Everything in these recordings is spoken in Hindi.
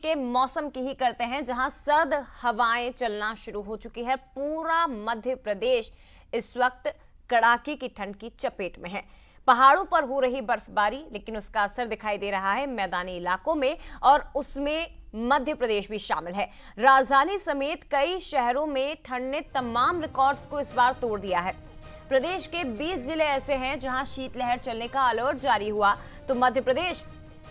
के मौसम की ही करते हैं, जहां सर्द हवाएं चलना शुरू हो चुकी है। पूरा मध्य प्रदेश इस वक्त कड़ाके की ठंड की चपेट में है। पहाड़ों पर हो रही बर्फबारी, लेकिन उसका असर दिखाई दे रहा है मैदानी इलाकों में, और उसमें मध्य प्रदेश भी शामिल है। राजधानी समेत कई शहरों में ठंड ने तमाम रिकॉर्ड्स को इस बार तोड़ दिया है। प्रदेश के 20 जिले ऐसे हैं जहां शीतलहर चलने का अलर्ट जारी हुआ, तो मध्य प्रदेश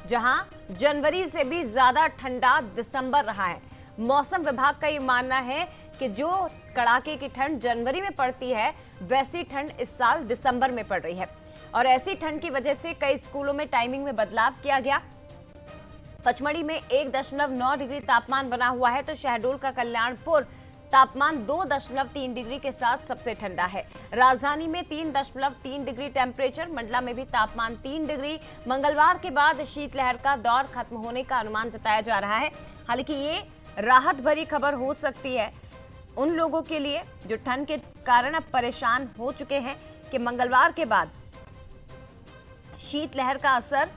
जहां जनवरी से भी ज्यादा ठंडा दिसंबर रहा है। मौसम विभाग का ये मानना है कि जो कड़ाके की ठंड जनवरी में पड़ती है, वैसी ठंड इस साल दिसंबर में पड़ रही है। और ऐसी ठंड की वजह से कई स्कूलों में टाइमिंग में बदलाव किया गया। पचमढ़ी में 1.9 डिग्री तापमान बना हुआ है, तो शहडोल का कल्याणपुर तापमान 2.3 डिग्री के साथ सबसे ठंडा है। राजधानी में 3.3 डिग्री टेम्परेचर, मंडला में भी तापमान 3 डिग्री। मंगलवार के बाद शीतलहर का दौर खत्म होने का अनुमान जताया जा रहा है। हालांकि ये राहत भरी खबर हो सकती है उन लोगों के लिए जो ठंड के कारण अब परेशान हो चुके हैं कि मंगलवार के बाद शीतलहर का असर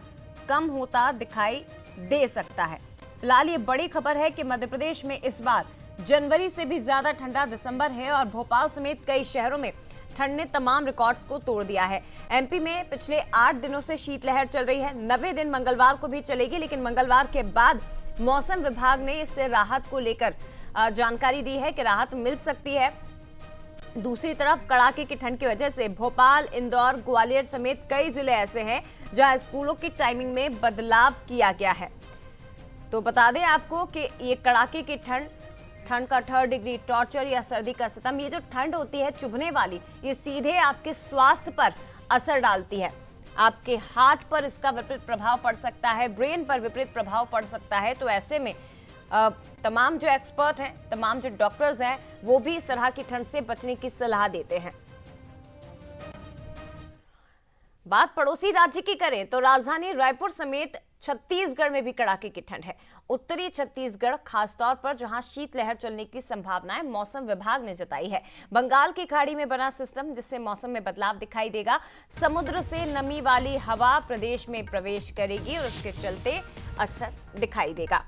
कम होता दिखाई दे सकता है। फिलहाल ये बड़ी खबर है कि मध्य प्रदेश में इस बार जनवरी से भी ज्यादा ठंडा दिसंबर है, और भोपाल समेत कई शहरों में ठंड ने तमाम रिकॉर्ड्स को तोड़ दिया है। एमपी में पिछले 8 दिनों से शीतलहर चल रही है। 90 दिन मंगलवार को भी चलेगी, लेकिन मंगलवार के बाद मौसम विभाग ने इससे राहत को लेकर जानकारी दी है कि राहत मिल सकती है। दूसरी तरफ कड़ाके की ठंड की वजह से भोपाल, इंदौर, ग्वालियर समेत कई जिले ऐसे हैं जहां स्कूलों की टाइमिंग में बदलाव किया गया है। तो बता दें आपको कि ये कड़ाके की ठंड का 3rd डिग्री, टॉर्चर या सर्दी का सितम, ये जो ठंड होती है चुभने वाली, ये सीधे आपके स्वास्थ्य पर असर डालती है। आपके हार्ट पर इसका विपरीत प्रभाव पड़ सकता है, ब्रेन पर विपरीत प्रभाव पड़ सकता है। तो ऐसे में तमाम जो एक्सपर्ट हैं, तमाम जो डॉक्टर्स हैं, वो भी इस तरह की ठंड से बचने की सलाह देते हैं। बात पड़ोसी राज्य की करें तो राजधानी रायपुर समेत छत्तीसगढ़ में भी कड़ाके की ठंड है। उत्तरी छत्तीसगढ़ खासतौर पर, जहां शीतलहर चलने की संभावनाएं मौसम विभाग ने जताई है। बंगाल की खाड़ी में बना सिस्टम, जिससे मौसम में बदलाव दिखाई देगा। समुद्र से नमी वाली हवा प्रदेश में प्रवेश करेगी और उसके चलते असर दिखाई देगा।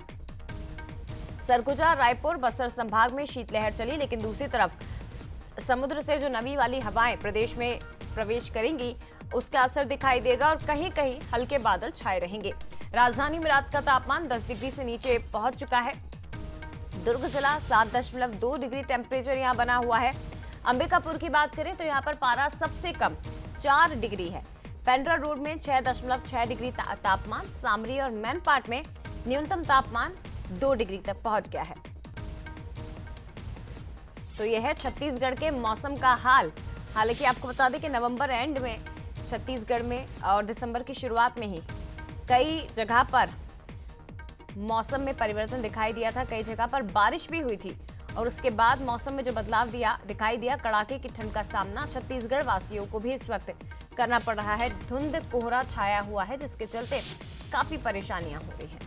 सरगुजा, रायपुर, बस्तर संभाग में शीतलहर चली, लेकिन दूसरी तरफ समुद्र से जो नमी वाली हवाएं प्रदेश में प्रवेश करेंगी, उसका असर दिखाई देगा और कहीं कहीं हल्के बादल छाए रहेंगे। राजधानी में रात का तापमान 10 डिग्री से नीचे पहुंच चुका है। दुर्ग जिला 7.2 डिग्री टेम्परेचर यहां बना हुआ है। अंबिकापुर की बात करें तो यहां पर पारा सबसे कम 4 डिग्री है। पेंड्रा रोड में 6.6 डिग्री तापमान। सामरी और मैनपाट में न्यूनतम तापमान 2 डिग्री तक पहुंच गया है। तो यह है छत्तीसगढ़ के मौसम का हाल। हालांकि आपको बता दें कि नवंबर एंड में छत्तीसगढ़ में और दिसंबर की शुरुआत में ही कई जगह पर मौसम में परिवर्तन दिखाई दिया था। कई जगह पर बारिश भी हुई थी, और उसके बाद मौसम में जो बदलाव दिखाई दिया, कड़ाके की ठंड का सामना छत्तीसगढ़ वासियों को भी इस वक्त करना पड़ रहा है। धुंध कोहरा छाया हुआ है, जिसके चलते काफी परेशानियां हो रही हैं।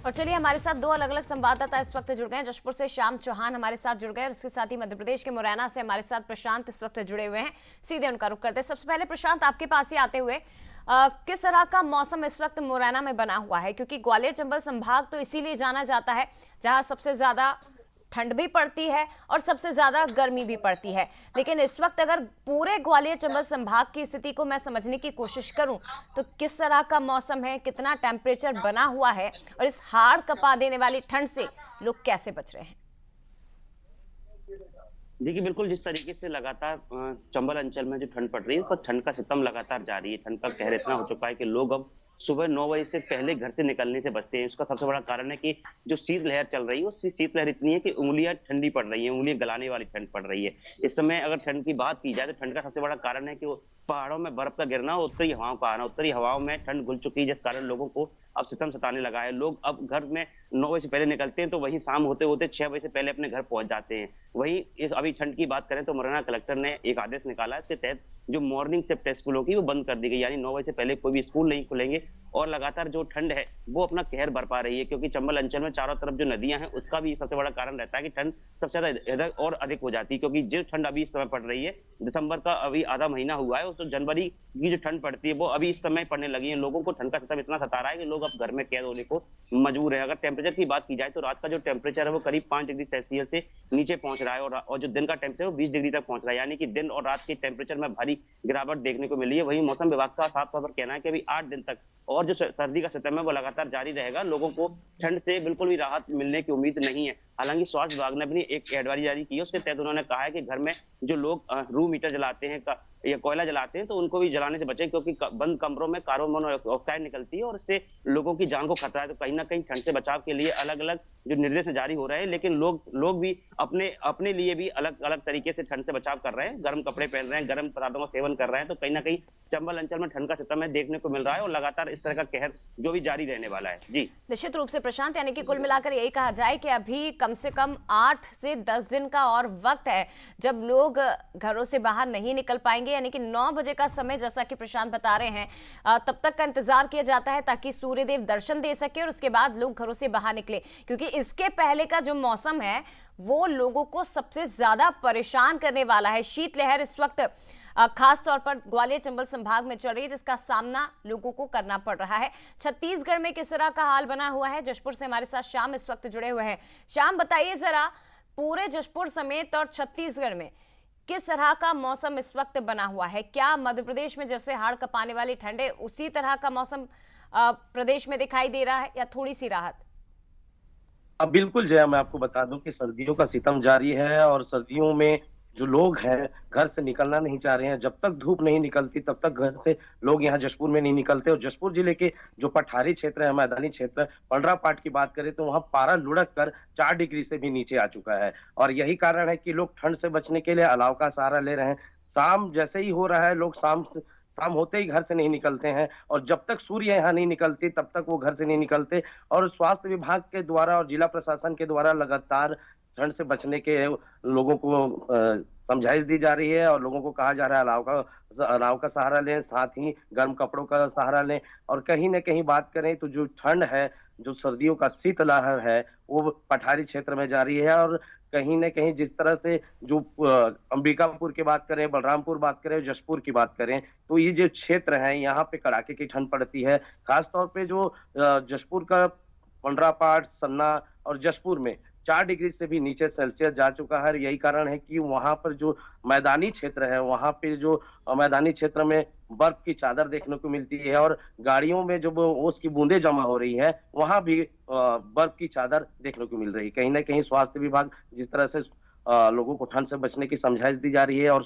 और चलिए, हमारे साथ 2 अलग अलग संवाददाता इस वक्त जुड़ गए हैं। जशपुर से श्याम चौहान हमारे साथ जुड़ गए, और इसके साथ ही मध्य प्रदेश के मुरैना से हमारे साथ प्रशांत इस वक्त जुड़े हुए हैं। सीधे उनका रुख करते हैं। सबसे पहले प्रशांत, आपके पास ही आते हुए, किस तरह का मौसम इस वक्त मुरैना में बना हुआ है? क्योंकि ग्वालियर चंबल संभाग तो इसीलिए जाना जाता है जहां सबसे ज्यादा ठंड भी पड़ती है और सबसे ज्यादा गर्मी भी पड़ती है। लेकिन इस वक्त अगर पूरे ग्वालियर चंबल संभाग की स्थिति को मैं समझने की कोशिश करूं तो किस तरह का मौसम है, कितना टेम्परेचर बना हुआ है, और इस हाड़ कपा देने वाली ठंड से लोग कैसे बच रहे हैं? देखिए, बिल्कुल जिस तरीके से लगातार चंबल अंचल में जो ठंड पड़ रही है, तो ठंड का सितम लगातार जारी है। ठंड का कहर इतना हो चुका है कि लोग अब सुबह 9 बजे से पहले घर से निकलने से बचते हैं। उसका सबसे बड़ा कारण है कि जो शीतलहर चल रही है, उसकी शीतलहर इतनी है कि उंगलियां ठंडी पड़ रही हैं, उंगलियां गलाने वाली ठंड पड़ रही है। इस समय अगर ठंड की बात की जाए तो ठंड का सबसे बड़ा कारण है कि वो पहाड़ों में बर्फ का गिरना और उत्तरी हवाओं का आना। उत्तरी हवाओं में ठंड घुल चुकी है, जिस कारण लोगों को अब सितम सताने लगा है। लोग अब घर में 9 बजे से पहले निकलते हैं, तो वहीं शाम होते होते 6 बजे से पहले अपने घर पहुंच जाते हैं। वहीं इस अभी ठंड की बात करें तो मुरैना कलेक्टर ने एक आदेश निकाला है। इसके तहत जो मॉर्निंग शिफ्ट है स्कूलों की, वो बंद कर दी गई, यानी 9 बजे से पहले कोई भी स्कूल नहीं खुलेंगे। और लगातार जो ठंड है वो अपना कहर बरपा रही है, क्योंकि चंबल अंचल में चारों तरफ जो नदियां हैं उसका भी सबसे बड़ा कारण रहता है कि ठंड सबसे ज्यादा इधर और अधिक हो जाती है, क्योंकि जो ठंड अभी इस समय पड़ रही है, दिसंबर का अभी आधा महीना हुआ है, उस जनवरी की जो ठंड पड़ती है वो अभी इस समय पड़ने लगी है। लोगों को ठंड का सितम इतना सता रहा है कि लोग अब घर में कैद होने को मजबूर है। अगर टेम्परेचर की बात की जाए तो रात का जो टेम्परेचर है वो करीब 5 डिग्री सेल्सियस से नीचे पहुंच रहा है, और जो दिन का टेम्परेचर है वो 20 डिग्री तक पहुंच रहा है, यानी कि दिन और रात के टेम्परेचर में भारी गिरावट देखने को मिली है। वहीं मौसम विभाग का साफ तौर पर कहना है कि अभी 8 दिन तक और जो सर्दी का सितम है वो लगातार जारी रहेगा। लोगों को ठंड से बिल्कुल भी राहत मिलने की उम्मीद नहीं है। हालांकि स्वास्थ्य विभाग ने अपनी एक एडवाइजरी जारी की है, उसके तहत उन्होंने कहा है कि घर में जो लोग रूम हीटर जलाते हैं या कोयला जलाते हैं तो उनको भी जलाने से बचें, क्योंकि बंद कमरों में कार्बन मोनोऑक्साइड निकलती है और इससे लोगों की जान को खतरा है। तो कहीं ना कहीं ठंड से बचाव के लिए अलग अलग जो निर्देश जारी हो रहे हैं, लेकिन लोग भी अपने लिए भी अलग अलग तरीके से ठंड से बचाव कर रहे हैं, गर्म कपड़े पहन रहे हैं, गर्म पदार्थों का सेवन कर रहे हैं। तो कहीं ना कहीं चंबल अंचल में ठंड का सितम है देखने को मिल रहा है और लगातार इस तरह का कहर जो भी जारी रहने वाला है। जी निश्चित रूप से प्रशांत, यानी कि कुल मिलाकर यही कहा जाए कि अभी कम से कम 8 से 10 दिन का और वक्त है जब लोग घरों से बाहर नहीं निकल पाएंगे, यानी कि 9 बजे का समय जैसा कि प्रशांत बता रहे हैं तब तक का इंतजार किया जाता है ताकि सूर्यदेव दर्शन दे सके और उसके बाद लोग घरों से बाहर निकले, क्योंकि इसके पहले का जो मौसम है वो लोगों को सबसे ज्यादा परेशान करने वाला है। शीतलहर इस वक्त खास तौर पर ग्वालियर चंबल संभाग में चल रही है, जिसका सामना लोगों को करना पड़ रहा है। छत्तीसगढ़ में किस तरह का हाल बना हुआ है, जशपुर से हमारे साथ श्याम इस वक्त जुड़े हुए हैं। श्याम, बताइए जरा, पूरे जशपुर समेत और छत्तीसगढ़ में किस तरह का मौसम इस वक्त बना हुआ है? क्या मध्य प्रदेश में जैसे हाड़ कपाने वाली ठंड है उसी तरह का मौसम प्रदेश में दिखाई दे रहा है या थोड़ी सी राहत? अब बिल्कुल जया, मैं आपको बता दूं कि सर्दियों का सितम जारी है और सर्दियों में जो लोग हैं घर से निकलना नहीं चाह रहे हैं। जब तक धूप नहीं निकलती तब तक घर से लोग यहाँ जशपुर में नहीं निकलते। और जशपुर जिले के जो पठारी क्षेत्र है, मैदानी क्षेत्र, पंडरा पाट की बात करें तो वहाँ पारा लुढ़क कर 4 डिग्री से भी नीचे आ चुका है। और यही कारण है कि लोग ठंड से बचने के लिए अलाव का सहारा ले रहे हैं। शाम जैसे ही हो रहा है, लोग शाम होते ही घर से नहीं निकलते हैं और जब तक सूर्य यहाँ नहीं निकलती तब तक वो घर से नहीं निकलते। और स्वास्थ्य विभाग के द्वारा और जिला प्रशासन के द्वारा लगातार ठंड से बचने के लोगों को समझाइश दी जा रही है और लोगों को कहा जा रहा है अलाव का सहारा लें, साथ ही गर्म कपड़ों का सहारा लें। और कहीं न कहीं बात करें तो जो ठंड है, जो सर्दियों का शीतलहर है, वो पठारी क्षेत्र में जारी है। और कहीं न कहीं जिस तरह से जो अंबिकापुर की बात करें, बलरामपुर बात करें, जशपुर की बात करें, तो ये जो क्षेत्र है यहाँ पे कड़ाके की ठंड पड़ती है। खास तौर पे जो जशपुर का पंडरापाट, सन्ना और जशपुर में 4 डिग्री से भी नीचे सेल्सियस जा चुका है। यही कारण है कि वहां पर जो मैदानी क्षेत्र है, वहां पे जो मैदानी क्षेत्र में बर्फ की चादर देखने को मिलती है और गाड़ियों में जो ओस की बूंदें जमा हो रही है, वहां भी बर्फ की चादर देखने को मिल रही है। कहीं ना कहीं स्वास्थ्य विभाग जिस तरह से लोगों को ठंड से बचने की समझाइश दी जा रही है और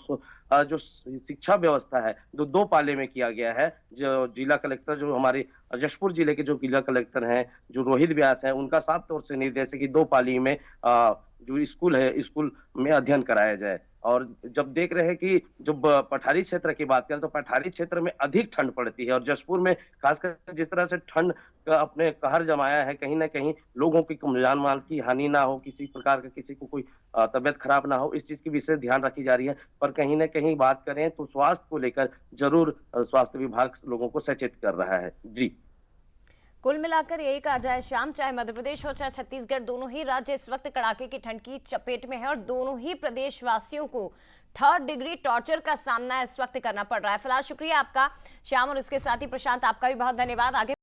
जो शिक्षा व्यवस्था है जो 2 पाले में किया गया है, जो जिला कलेक्टर, जो हमारे जशपुर जिले के जो जिला कलेक्टर हैं, जो रोहित व्यास हैं, उनका साफ तौर से निर्देश है कि 2 पाली में जो स्कूल है, स्कूल में अध्ययन कराया जाए। और जब देख रहे हैं कि जब पठारी क्षेत्र की बात करें तो पठारी क्षेत्र में अधिक ठंड पड़ती है और जशपुर में खासकर जिस तरह से ठंड का अपने कहर जमाया है, कहीं ना कहीं लोगों की जान माल की हानि ना हो, किसी प्रकार का किसी को कोई तबियत खराब ना हो, इस चीज की विशेष ध्यान रखी जा रही है। पर कहीं ना कहीं बात करें तो स्वास्थ्य को लेकर जरूर स्वास्थ्य विभाग लोगों को सचेत कर रहा है। जी, कुल मिलाकर यही कहा जाए श्याम, चाहे मध्य प्रदेश हो चाहे छत्तीसगढ़, दोनों ही राज्य इस वक्त कड़ाके की ठंड की चपेट में है और दोनों ही प्रदेश वासियों को 3rd डिग्री टॉर्चर का सामना इस वक्त करना पड़ रहा है। फिलहाल शुक्रिया आपका श्याम और इसके साथ ही प्रशांत, आपका भी बहुत धन्यवाद। आगे